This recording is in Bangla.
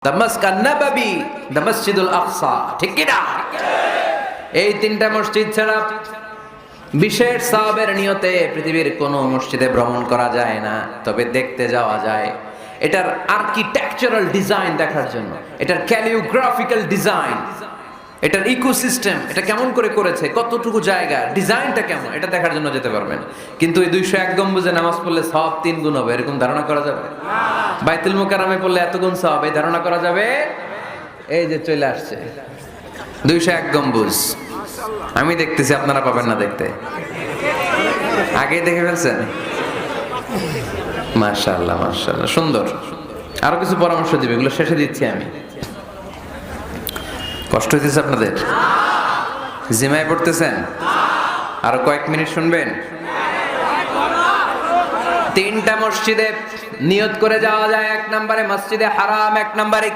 দামাস্ক আন-নববী, দ্য মসজিদুল আকসা, ঠিক কি না? এই তিনটা মসজিদ ছাড়া বিশেষ সওয়াবের নিয়তে পৃথিবীর কোনো মসজিদে ভ্রমণ করা যায় না, তবে দেখতে যাওয়া যায়। এটার আর্কিটেকচারাল ডিজাইন দেখার জন্য, এটার ক্যালিওগ্রাফিক্যাল ডিজাইন, এটার ইকোসিস্টেম, এটা কেমন করে করেছে, কতটুকু জায়গা, ডিজাইনটা কেমন, এটা দেখার জন্য যেতে পারবেন। কিন্তু এই 201 গম্বুজে নামাজ পড়লে সওয়াব 3 গুণ হবে, এরকম ধারণা করা যাবে? বাইতুল মুকাররমে পড়লে এত গুণ সওয়াব, এই ধারণা করা যাবে? এই যে চলে আসছে 201 গম্বুজ, আমি দেখতেছি, আপনারা পাবেন না দেখতে। আগেই দেখে ফেলছেন? মাশাআল্লাহ মাশাআল্লাহ, সুন্দর। আরো কিছু পরামর্শ দিবে, এগুলো শেষে দিচ্ছি আমি। কষ্ট হইতেছে আপনাদের? জিমায় পড়তেছেন? আরো কয়েক মিনিট শুনবেন? 3টা মসজিদে নিয়ত করে যাওয়া যায়। 1 নম্বরে মসজিদে হারাম, 1 নম্বরে